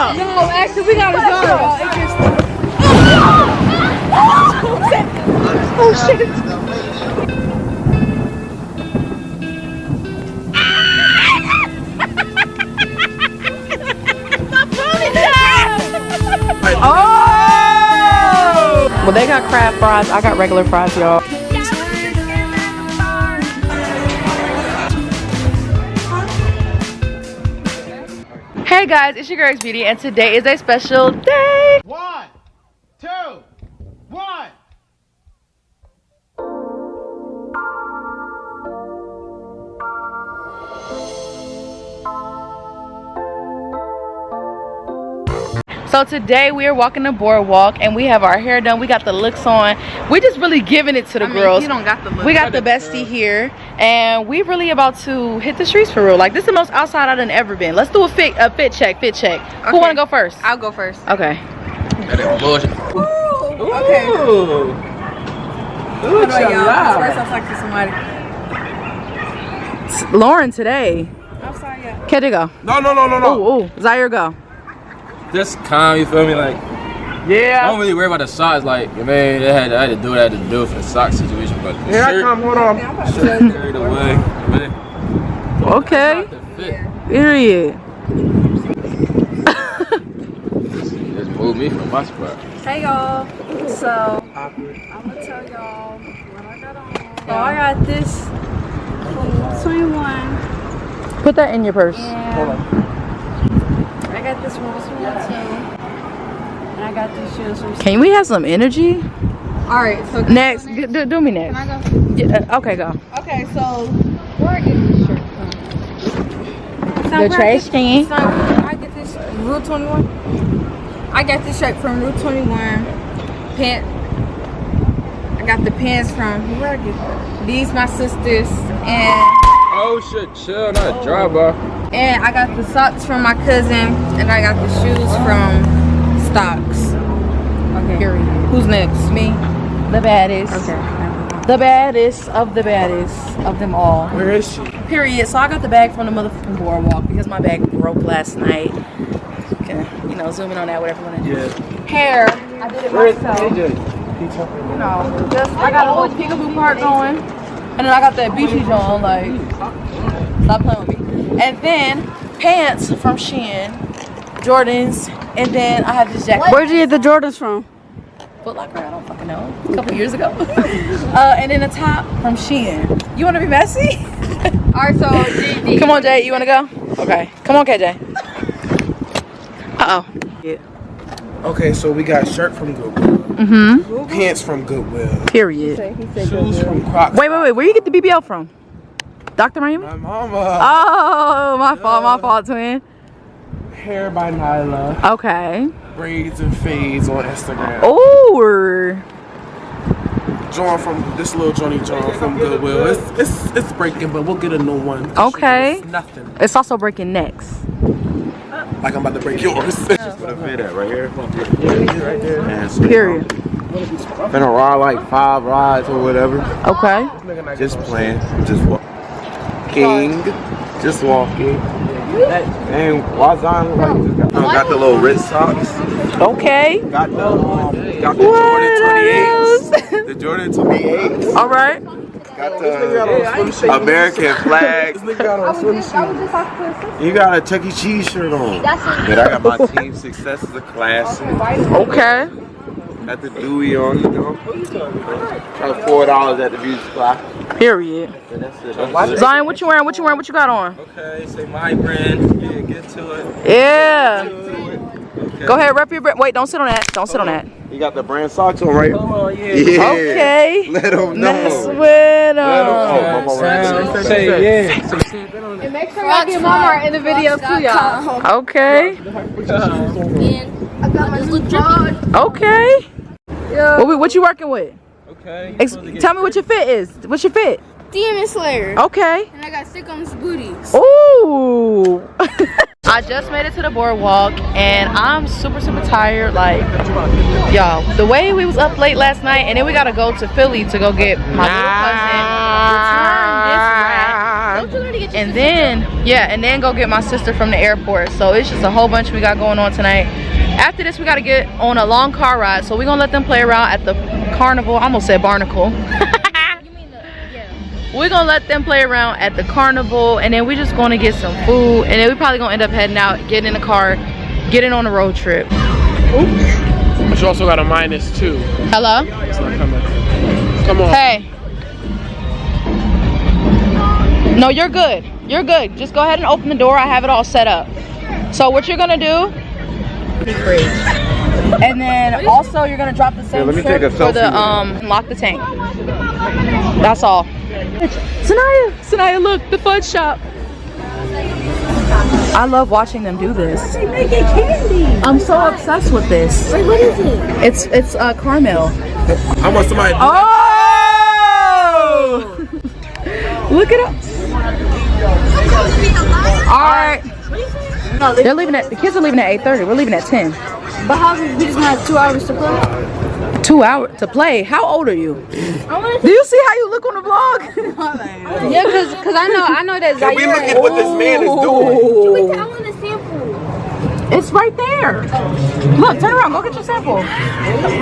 up. No, actually, we gotta go. Oh shit. Oh! Well, they got crab fries. I got regular fries, y'all. Hey guys, it's your girl X Beauty, and today is a special day. 1, 2, 1. So today we are walking the boardwalk and we have our hair done. We got the looks on. We just really giving it to the girls. You don't got the look. We got the bestie here, and we really about to hit the streets for real. Like, this is the most outside I done ever been. Let's do a fit check. Okay. Who wanna go first? I'll go first. Okay. Okay. Ooh. How do I yell? First, I'll talk to somebody. Lauren today. I'm sorry, yeah. Kedja go. No. Ooh, Zaire go. Just calm, you feel me? Like, Yeah. I don't really worry about the socks. Like, man, I had to do what I had to do for the sock situation. But the Here I shirt, come. Hold on. shirt carried away. Man. Okay. It's not the fit. Period. Just moved me from my spot. Hey, y'all. So, I'm gonna tell y'all what I got on. So, I got this from 21. Put that in your purse. And I got this one too. And I got these shoes from. Can we have some energy? Alright, so. Next. Do me next. Can I go? Yeah, okay, go. Okay, so. Where I get this shirt from? The trash can. I get this Route 21. I got this shirt from Route 21. Pant. I got the pants from where I get these my sisters and Oh shit, chill, not a drive-by. and I got the socks from my cousin and I got the shoes from Stocks. Okay. Period. Who's next? Me. The baddest. Okay. The baddest of them all. Where is she? Period. So I got the bag from the motherfucking boardwalk because my bag broke last night. Okay, you know, zoom in on that, whatever you want to do. Yeah. Hair. I did it myself. You know, just I got a little peekaboo part going, and then I got that beachy on. Like, stop playing with me. And then pants from Shein, Jordans, and then I have this jacket. Where'd you get the Jordans from? Foot Locker, I don't fucking know. A couple years ago. And then a top from Shein. You want to be messy? All right, so GD. Come on, Jay. You want to go? Okay. Come on, KJ. Uh-oh. Yeah. Okay, so we got shirt from Goodwill. Mm-hmm. Pants from Goodwill. Period. Shoes from Crocs. Wait. Where you get the BBL from? Dr. Miami? My mama. Oh, my fault, twin. Hair by Nyla. Okay. Braids and fades on Instagram. Ooh. John from this little Johnny John from Goodwill. It's breaking, but we'll get a new one. Okay. It's nothing. It's also breaking necks. Like I'm about to break yours. Put a fit at right here. Right there. And so Period. been a ride like 5 rides or whatever. Okay. Just playing. Just walking. Just walking. And why Zion look like this? Got the little red socks. Okay. Got the What Jordan else? 28s. The Jordan 28s. All right. Got the American flag. You got a Chuck E. Cheese shirt on. But I got my Team Success as a classic. Okay. Got the Dewey on, you know. Got $4 at the beauty supply. Period. So that's it. Zion, what you wearing? What you got on? Okay, say my brand. Yeah, get to it. Yeah. Okay. Go ahead, rep your brand. Wait, don't sit on that. Don't sit on that. You got the brand socks on, right? Oh, yeah. Yeah. Okay. Let them know. Mess with Let 'em them. know. Say yeah. And make sure y'all get Walmart in the video too, y'all. Okay. Okay. What you working with? Okay. Tell me what your fit is. What's your fit? Demon Slayer. Okay. And I got stick on his booties. Ooh. I just made it to the boardwalk and I'm super tired. Like, y'all, the way we was up late last night and then we gotta go to Philly to go get my little cousin. Return this rat. Don't you gotta get and then go get my sister from the airport. So it's just a whole bunch we got going on tonight. After this, we got to get on a long car ride. So we're gonna let them play around at the carnival. I almost said barnacle. We're gonna let them play around at the carnival, and then we're just gonna get some food, and then we probably gonna end up heading out, getting in the car, getting on a road trip. Oops. But you also got a -2. Hello? It's not coming. Come on. Hey. No, you're good. You're good. Just go ahead and open the door. I have it all set up. So what you're gonna do? And then also you're gonna drop the same strip for the lock the tank. That's all. Sanaya, look, the fudge shop. I love watching them do this. They make it candy. I'm so obsessed with this. Wait, what is it? It's caramel. I want somebody. Oh! Look at them. All right. They're leaving at, the kids are leaving at 8:30. We're leaving at 10. But how we just gonna have 2 hours to play? 2 hours to play. How old are you? Do you see how you look on the vlog? Yeah, cause I know that Can we Zaire. look at what this man is doing? I want a sample. It's right there. Look, turn around. Go get your sample.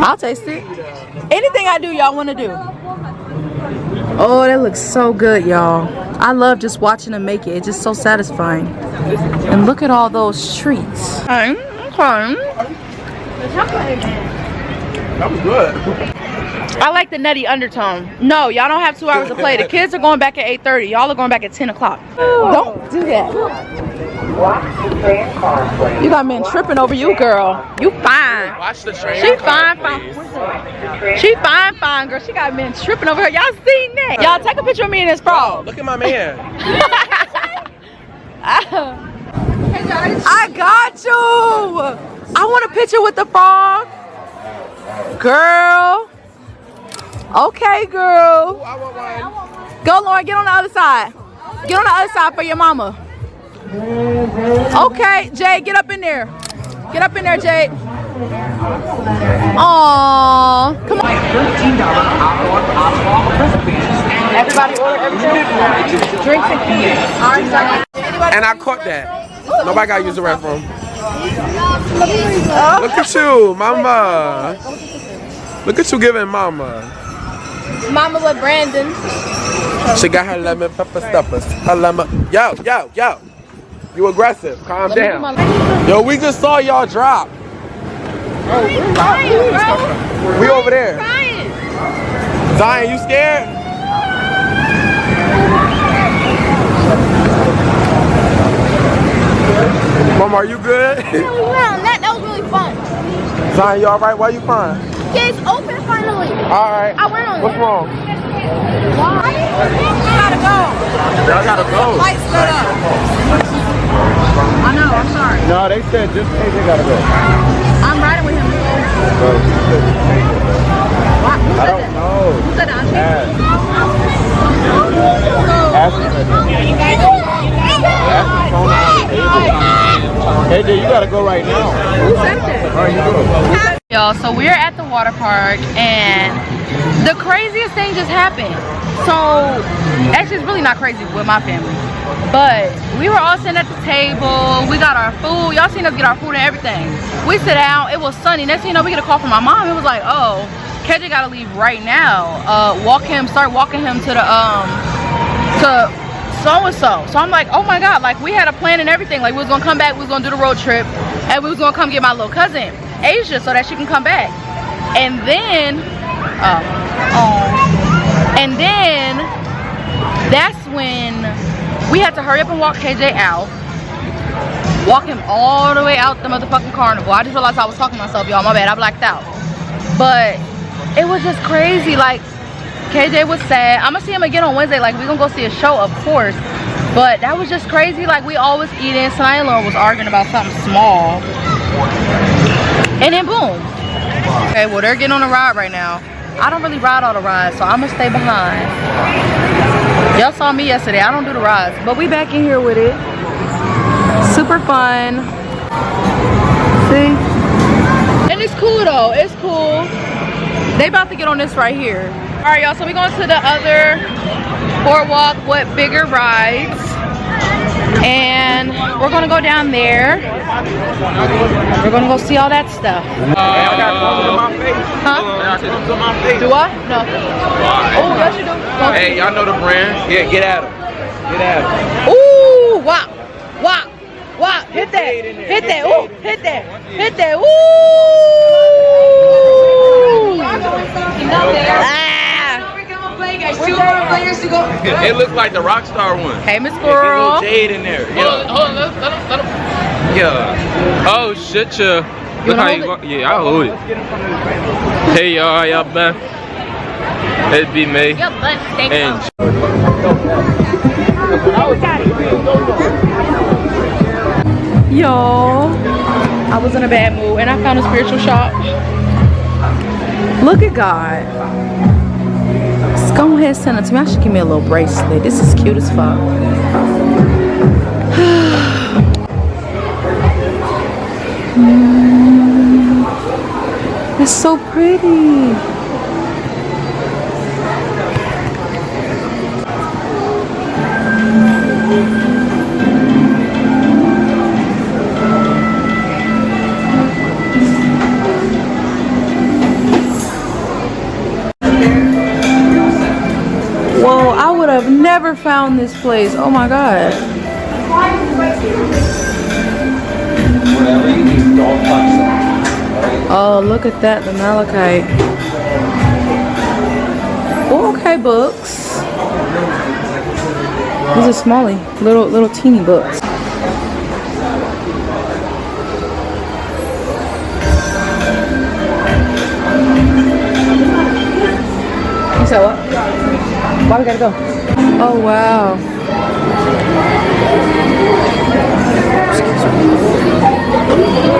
I'll taste it. Anything I do, y'all want to do. Oh, that looks so good, y'all. I love just watching them make it. It's just so satisfying. And look at all those treats. Okay. That was good. I like the nutty undertone. No, y'all don't have 2 hours to play. The kids are going back at 8:30. Y'all are going back at 10 o'clock. Don't do that. You got men tripping over you, girl. You fine. Watch the train. She fine. She fine, girl. She got men tripping over her. Y'all seen that? Y'all take a picture of me and this frog. Look at my man. I got you. I want a picture with the frog. Girl. Okay, girl. I want one. Go, Lauren. Get on the other side. Get on the other side for your mama. Okay, Jade, get up in there. Get up in there, Jade. Aww. Come on. Everybody order everything. Drinks and food. And I caught that. Nobody got to use the restroom. Look at you, mama. Look at you giving mama. Mama with Brandon. She got her lemon pepper stuffers. Her lemon. Yo. You aggressive. Calm down. Yo, we just saw y'all drop. We over there. Zion, you scared? Mama, are you good? That was really fun. Zion, you alright? Why you crying? It's open finally. Alright. I went on What's wrong? Why? Gotta go. Y'all gotta go. Lights lit up. I know, I'm sorry. No, they said just KJ gotta go. I'm riding with him. I don't know. Who said that? KJ, you gotta go right now. Who said that? All right, you go. Y'all, so we're at the water park and the craziest thing just happened. So actually it's really not crazy with my family, but we were all sitting at the table, we got our food, y'all seen us get our food and everything. We sit down, it was sunny. Next thing you know, we get a call from my mom. It was like, oh, KJ gotta leave right now. Start walking him to the to so-and-so. So I'm like, oh my god, like we had a plan and everything. Like we was gonna come back, we was gonna do the road trip, and we was gonna come get my little cousin Asia so that she can come back. And then that's when we had to hurry up and walk KJ out, walk him all the way out the motherfucking carnival. I just realized I was talking to myself, y'all, my bad, I blacked out. But it was just crazy. Like KJ was sad. I'm gonna see him again on Wednesday. Like we gonna go see a show, of course, but that was just crazy. Like we always eating. Sanaya and Lauren was arguing about something small, and then boom. Okay, well they're getting on a ride right now. I don't really ride all the rides, so I'm gonna stay behind. Y'all saw me yesterday. I don't do the rides, but we back in here with it. Super fun. See? And it's cool though. It's cool. They about to get on this right here. All right, y'all. So we going to the other boardwalk with bigger rides. And we're gonna go down there. We're gonna go see all that stuff. Huh? Do I? No. Oh, yes you do. Go. Hey, y'all know the brand? Yeah, get at them. Get at them. Ooh, wow, wow, wow. Hit that, hit that, ooh, hit that, hit that, ooh. It looks like the Rockstar one. Hey, Miss Get a Girl. little jade in there. Yeah. Hold on, let him. Yeah. Oh shit, yeah. Look how you walk. Yeah, I hold it. Hey y'all, how y'all been? It'd be me. Your butt stinks. And Y'all, I was in a bad mood and I found a spiritual shop. Look at God. Just go ahead and send it to me. I should give me a little bracelet. This is cute as fuck. It's so pretty. Whoa, I would have never found this place. Oh my God. Oh, look at that, the malachite. Oh, okay, books. These are smally, little teeny books. You said what? Why we gotta go? Oh wow.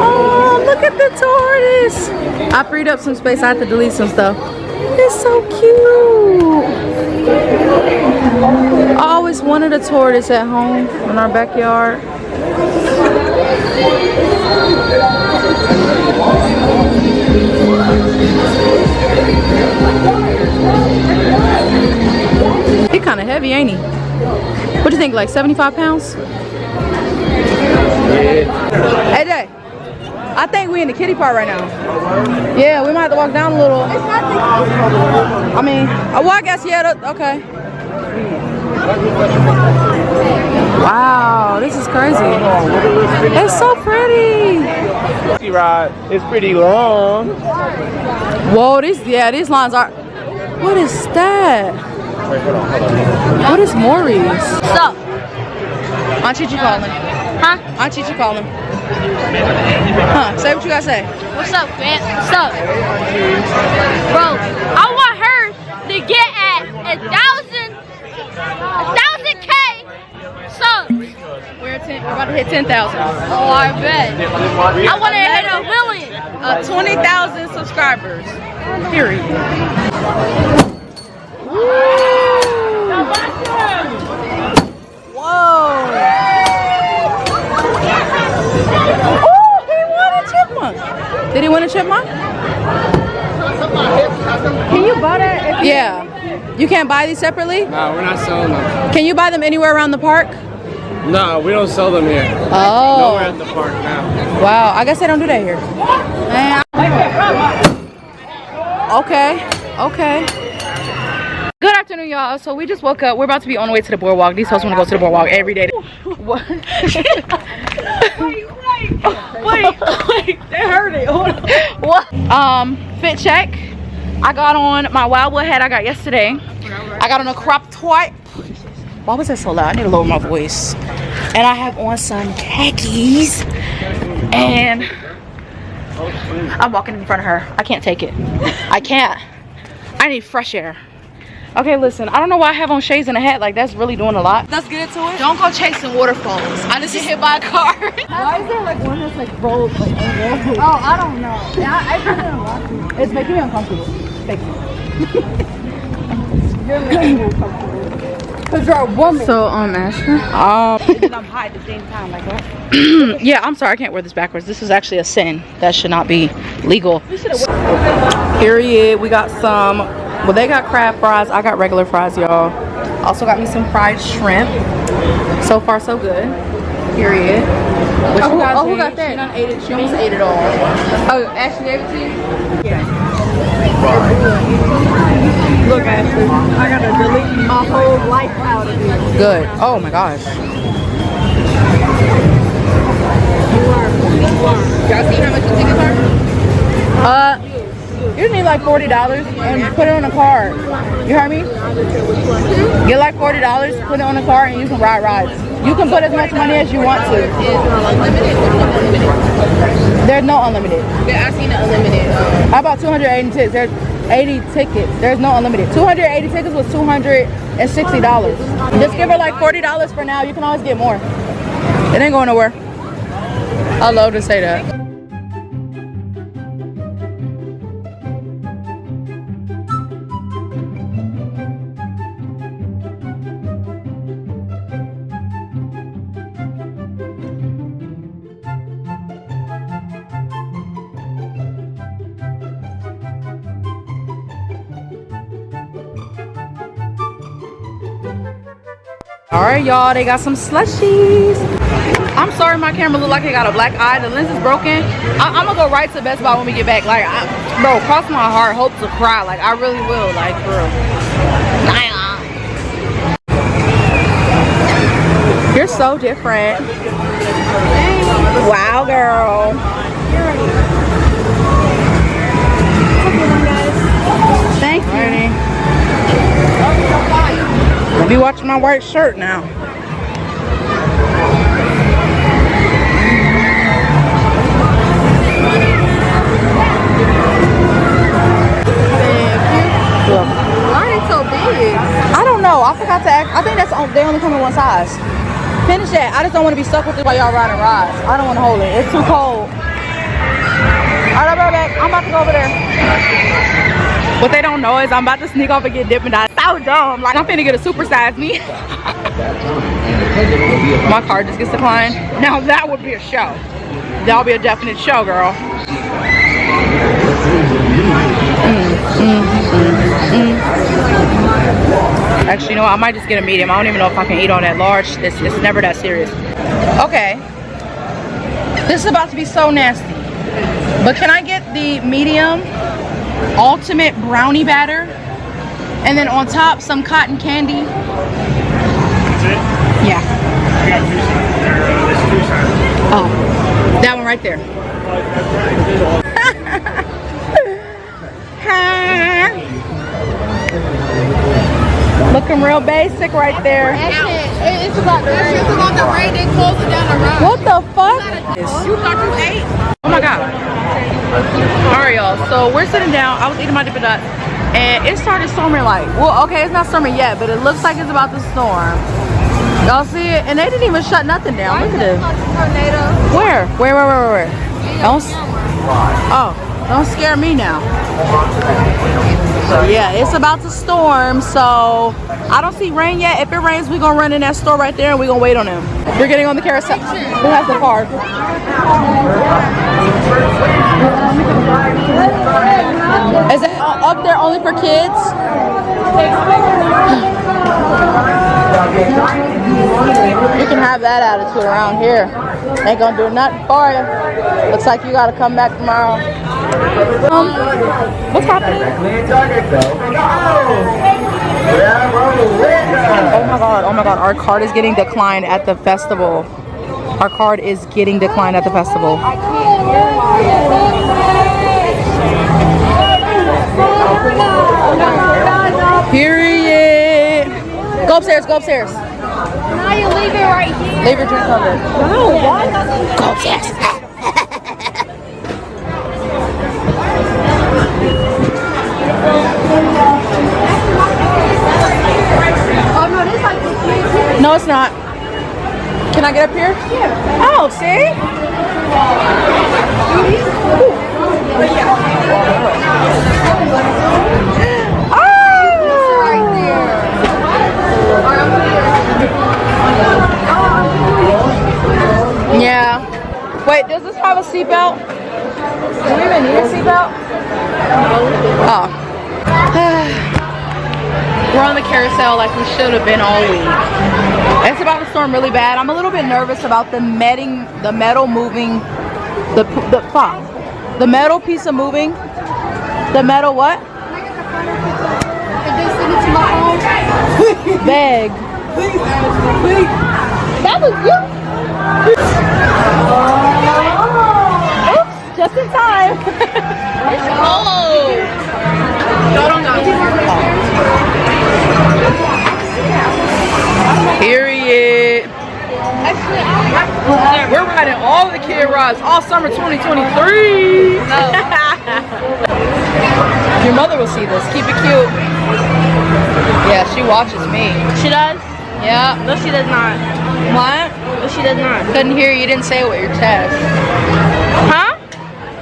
Oh, look at the tortoise. I freed up some space. I had to delete some stuff. It's so cute. I always wanted a tortoise at home in our backyard. He kind of heavy, ain't he? What do you think, like 75 pounds? Hey, Jay, I think we in the kitty part right now. Yeah, we might have to walk down a little. I mean, well, I guess, yeah, okay. Wow, this is crazy. It's so pretty. Ride. It's pretty long. Whoa, these lines are. What is that? What is Maurice? What's up? Aunt Chichi calling. Huh? Aunt Chichi calling. Huh? Say what you gotta say. What's up, man? What's up? Bro, I want her to get at 1,000K subs. We're about to hit 10,000. Oh, I bet. I want to hit 1 million. 20,000 subscribers. Period. Whoa. Oh, he won a chipmunk. Did he win a chipmunk? Can you buy that? Yeah. You can't buy these separately? nah, we're not selling them. Can you buy them anywhere around the park? Nah, we don't sell them here. Oh. Nowhere at the park now. Wow, I guess they don't do that here. Okay, okay. Good afternoon, y'all. So we just woke up. We're about to be on the way to the boardwalk. These hoes want to go to the boardwalk every day. What? wait, that hurt it. What? Fit check. I got on my Wildwood hat I got yesterday. I got on a crop white. Why was that so loud? I need to lower my voice. And I have on some khakis. And I'm walking in front of her. I can't take it. I can't. I need fresh air. Okay, listen. I don't know why I have on shades and a hat. Like, that's really doing a lot. Let's get into it. Don't go chasing waterfalls. I just get hit by a car. Why is there like one that's like rolled like over? Oh, I don't know. I don't know. It's making me uncomfortable. Thank you. You're making me uncomfortable. Cause you're a woman. So, Asher. And I'm high at the same time, like what? Yeah, I'm sorry. I can't wear this backwards. This is actually a sin. That should not be legal. Period. We got some. Well, they got crab fries. I got regular fries, y'all. Also got me some fried shrimp. So far, so good. Period. But who got who got that? She done ate it. She almost ate it all. Oh, Ashley gave it to you? Yeah. Look, Ashley, I gotta delete my whole life out of it. Good. Oh my gosh. Y'all see how much the tickets are? You need like $40 and put it on a card. You heard me? Get like $40, put it on a card, and you can ride rides. You can put as much money as you want to. There's no unlimited. Yeah, I seen the unlimited. How about 280 tickets? There's 80 tickets. There's no unlimited. 280 tickets was $260. Just give her like $40 for now. You can always get more. It ain't going nowhere. I love to say that. All right, y'all, they got some slushies. I'm sorry my camera look like it got a black eye. The lens is broken. I'm gonna go right to Best Buy when we get back. Like, bro, cross my heart, hope to cry. Like, I really will, like, for real. You're so different. Wow, girl. Thank you. I'll be watching my white shirt now. Why are they so big? I don't know. I forgot to ask. I think they only come in one size. Finish that. I just don't want to be stuck with it while y'all riding rides. I don't want to hold it. It's too cold. All right, I'll be right back. I'm about to go over there. What they don't know is I'm about to sneak off and get Dippin' Dots. So dumb. Like, I'm finna get a supersize me. My card just gets declined. Now that would be a show. That'll be a definite show, girl. Actually, you know what? I might just get a medium. I don't even know if I can eat on that large. It's never that serious. Okay. This is about to be so nasty. But can I get the medium ultimate brownie batter? And then on top, some cotton candy? That's it? Yeah. I got two sizes. Oh, that one right there. Looking real basic right there. It's about the rain. It's about the rain. They closing down the road. What the fuck? You thought you ate? Oh my god. Alright, y'all. So we're sitting down. I was eating my Dippin' Dots. And it started storming like, well, okay, it's not storming yet, but it looks like it's about to storm. Y'all see it? And they didn't even shut nothing down. Look at this. Where? Where? Don't scare me now. So yeah, it's about to storm, so I don't see rain yet. If it rains, we're gonna run in that store right there and we're gonna wait on them. We're getting on the carousel. Who has the card? Is it up there only for kids? You can have that attitude around here. Ain't gonna do nothing for you. Looks like you gotta come back tomorrow. What's happening? Oh my god, our card is getting declined at the festival. Our card is getting declined at the festival. Period. Go upstairs, go upstairs. Now you leave it right here. Leave your drink on there. No, what? Go upstairs. Oh no, this like the kids. No, it's not. Can I get up here? Yeah. Oh, see? Yeah. Wait, does this have a seatbelt? Do we even need a seatbelt? Oh. We're on the carousel like we should have been all week. It's about to storm really bad. I'm a little bit nervous about the metal moving, the metal piece of moving. The metal what? Bag. Please. That was you. Oops, just in time. Oh. Period. We're riding all the kid rides all summer 2023. Your mother will see this. Keep it cute. Yeah, she watches me. She does? Yeah. No, she does not. What? No, she does not. Couldn't hear you. You didn't say it with your chest. Huh?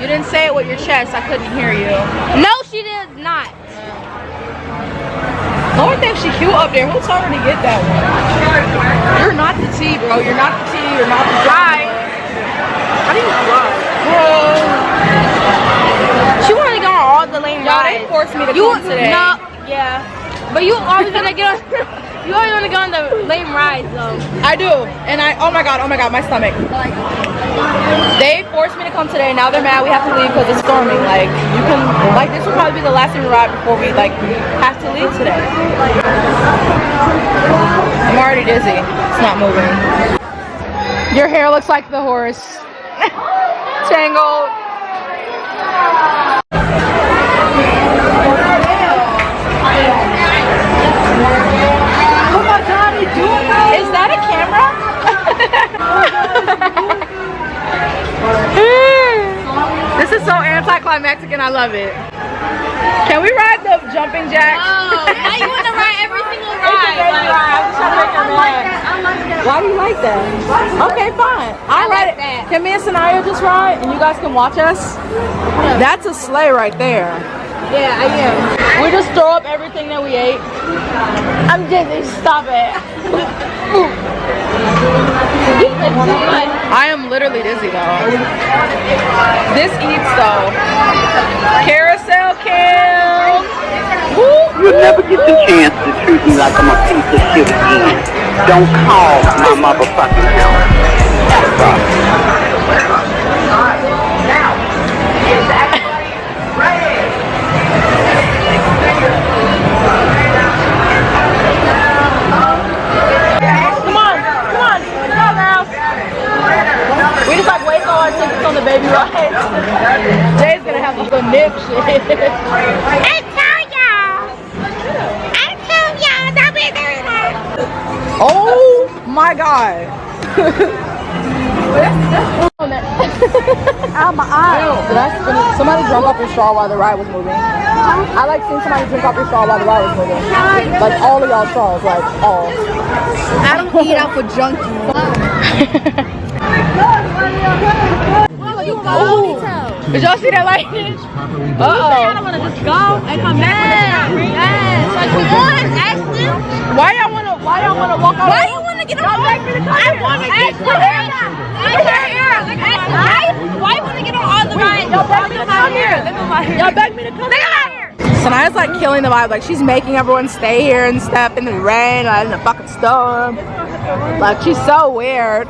You didn't say it with your chest. I couldn't hear you. No, she does not. Lauren thinks she's cute up there. Who told her to get that one? You're not the T, bro. You're not the T. You're not the guy. How do you fly? Bro. She wanted to go on all the lane Y'all, they rides. forced me to come today. No, yeah. But you always gonna get on. You always want to go on the lame rides though. I do. And oh my god, my stomach. They forced me to come today. Now they're mad. We have to leave because it's storming. Like, you can, like, this will probably be the last thing we ride before we, like, have to leave today. I'm already dizzy. It's not moving. Your hair looks like the horse. Tangled. Oh my god, are you doing that? Is that a camera? This is so anticlimactic and I love it. Can we ride the jumping jack? Oh, now you want to ride every single ride. I'm just trying to make her mad. Why do you like that? Okay, fine. I'll ride it. Can me and Sanaya just ride and you guys can watch us? That's a sleigh right there. Yeah, I am. We just throw up everything that we ate. I'm dizzy. Stop it. I am literally dizzy though. This eats though. Carousel kill. You'll never get the chance to treat me like I'm a piece of shit again. Don't call my motherfucking house. We just like waste all our tickets on the baby ride. Jay's gonna have the nip shit. I told y'all, don't be doing that. Oh my god. Ow, my eye. Somebody drank off your straw while the ride was moving. I like seeing somebody drink off your straw while the ride was moving. Like all of y'all straws, like all. I don't eat out for junkies. Did y'all see that lightning? I don't want to just go and come back. Yes. Like, Why y'all wanna walk out? why you want to get on? I want to get on. Why you want to get on all the rides? Y'all begged me to come here. Y'all begged me to come here. Sanaya's like killing the vibe. Like she's making everyone stay here and stuff in the rain, like in the fucking storm. Like she's so weird.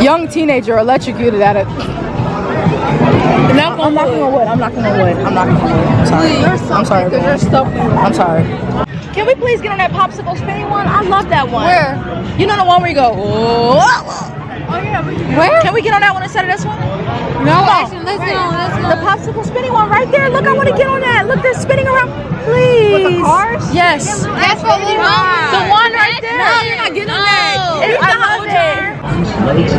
Young teenager electrocuted at it. I'm knocking on wood. I'm sorry. I'm sorry. Can we please get on that popsicle spinning one? I love that one. Where? You know the one where you go. Oh yeah. Where? Can we get on that one instead of this one? No. Actually, let's go. The popsicle spinning one right there. Look, I want to get on that. Look, they're spinning around. Please. With the cars? Yes. That's what we want. The one right there. No, you're not getting on that. I love it.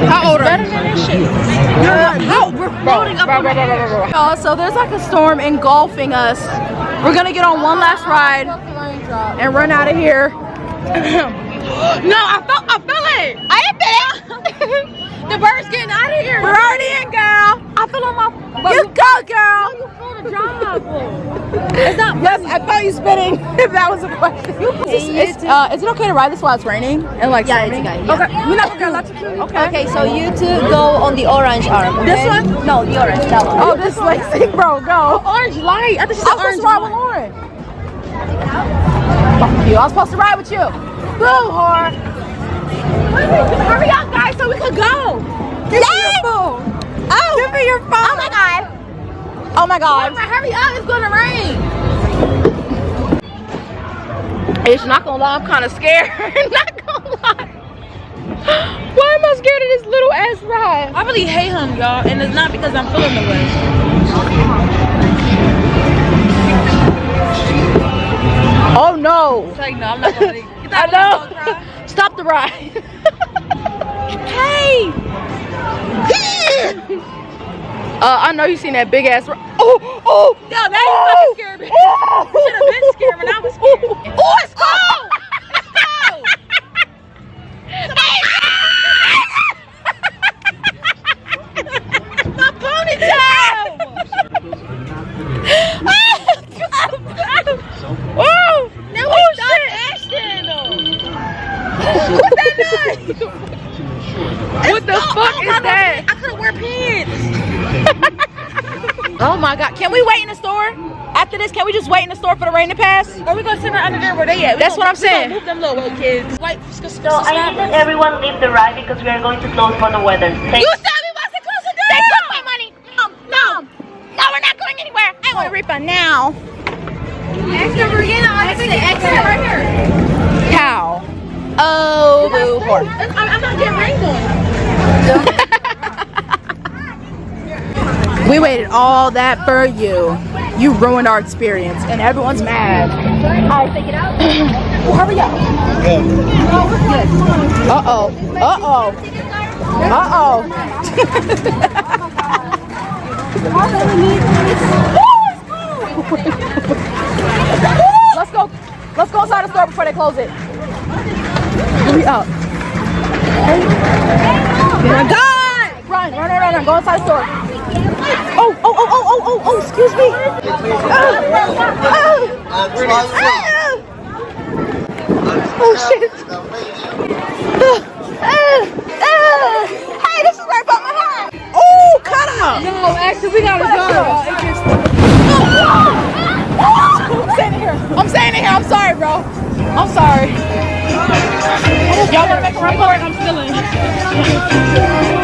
How old are you? Better than this shit. We're floating up. Bro. So there's like a storm engulfing us. We're gonna get on one last ride and run out of here. No, I feel it. I didn't feel it. The bird's getting out of here. We're already in, girl. I feel on my. You go, girl. You feel the drop. Yes, I felt you spinning. If that was a question. Is it okay to ride this while it's raining and like? Yeah, storming? it's okay. Yeah. Okay, we're not gonna electrocute. Okay. Okay, so you two go on the orange arm. Okay? This one? No, the orange. That one. Oh, this Lacey, bro, go. Orange light. I thought she said I was orange ride with light. Lauren. Fuck you. I was supposed to ride with you. Boo, whore. Hurry up, guys, so we could go. Give me your phone. Oh. Give me your phone. Oh my god. Oh my god. Hurry up, it's gonna rain. It's not gonna lie, I'm kind of scared. Not gonna lie. Why am I scared of this little ass ride? I really hate him, y'all, and it's not because I'm feeling the way. Oh no! It's like, no, I'm not gonna leave. I know. Stop the ride. Hey! I know you seen that big ass ride. Oh! Oh! Yo, now you fucking scared me. You should have been scared when I was scared. Oh, it's cold! It's cold! My ponytail! Oh! Now we stop Ashton! What's that noise? What the fuck is that? I couldn't wear pants. Oh my god, can we wait in the store? After this, can we just wait in the store for the rain to pass? Or we gonna send her under there where they at? That's what I'm saying. Move them little kids. Like, So I need that everyone leave the ride because we are going to close for the weather. Thank You said we wasn't close the door! They took my money! No, we're not going anywhere! I want a refund now! Ask number again. I think the X right here. Cow. Oh, boo whore. I'm not getting rained on. We waited all that for you. You ruined our experience, and everyone's mad. Alright, take it out. Hurry up. Uh-oh. Uh-oh. Uh-oh. Let's go inside the store before they close it. Hurry up. Oh my God! Run. Go inside the store. Oh, excuse me. Oh, shit. Hey, this is where I bought my hat. Oh, cut up. No, actually, we gotta go. I'm staying in here. I'm sorry, bro. I'm sorry. Y'all wanna make a run for it? I'm stealing.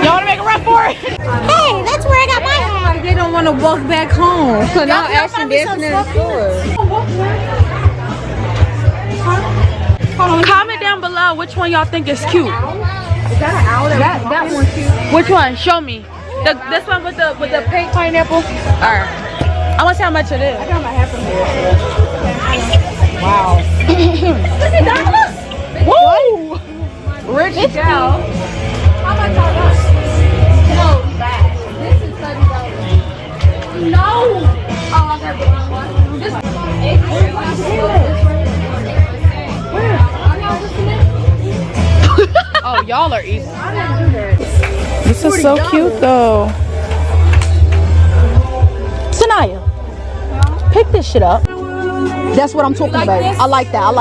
Y'all wanna make a run for it? Hey, that's where I got my hat. They don't want to walk back home. So now Ashton dancing in the store. Comment down below which one y'all think is cute. Is that an owl? That one's cute. Which one? Show me. This one with the pink pineapple. Alright. I want to see how much it is. I got my hat from here. Wow. Look at that. Woo! Rich gal. How much are that? No, that. This is $30. No! Oh, I got the wrong one. This Oh, y'all are easy. This is so cute though. Sanaya, pick this shit up. That's what I'm talking about. this? I like that.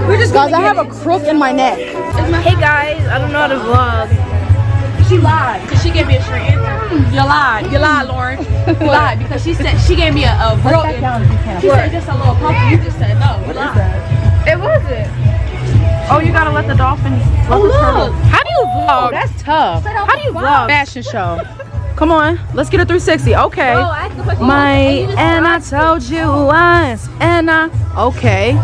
We're just Guys, I have a crook in my neck. Hey guys, I don't know how to vlog. She lied because she gave me a straight answer. You lied, Lauren. You lied because she said she gave me a real answer. She said just a little puppy. You just said no. You lied. It wasn't. Oh, you gotta let the dolphin. Oh look. How do you vlog? That's tough. How do you vlog? Fashion show. Come on, let's get a 360. Okay. Oh, ask the question. And I told you once, okay.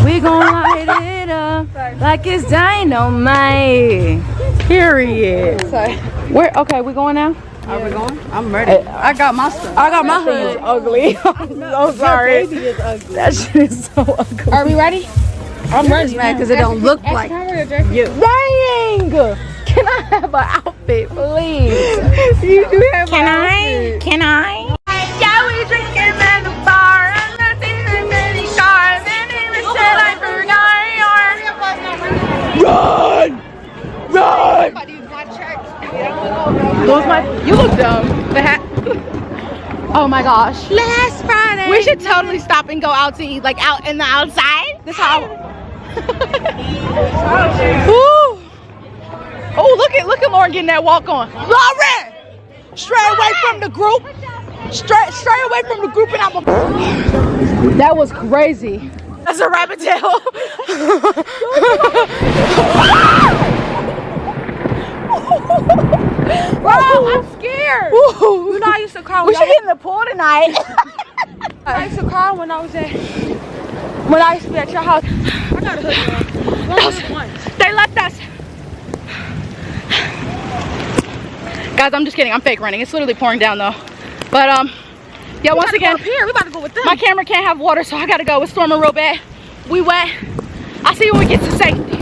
We gon' light it up like it's dynamite. Period. Okay, we going now? Are we going? I'm ready. I got my stuff. I got my hood. Ugly. I'm so sorry. Baby is ugly. That shit is so ugly. Are we ready? I'm ready Because it don't look like you. Dang! Can I have an outfit, please? you do have. Can I? Yeah, we drinking at the bar and nothing in any car. And even said I forgot your. Run! You look dumb. The hat. Oh my gosh. Last Friday. We should totally stop and go out to eat, like out in the outside. This how. Ooh. Oh, look at Lauren getting that walk on. Lauren! Straight away from the group. Straight away from the group and I'm That was crazy. That's a rabbit tail. Bro, I'm scared. Ooh. You know I used to cry when We should get in the pool tonight. I used to cry when I used to be at your house. I got a hoodie on. They left us. Guys, I'm just kidding. I'm fake running. It's literally pouring down though. But yeah, once again, Here, we about to go with them. my camera can't have water, so I gotta go. It's storming real bad. We wet. I'll see you when we get to safety.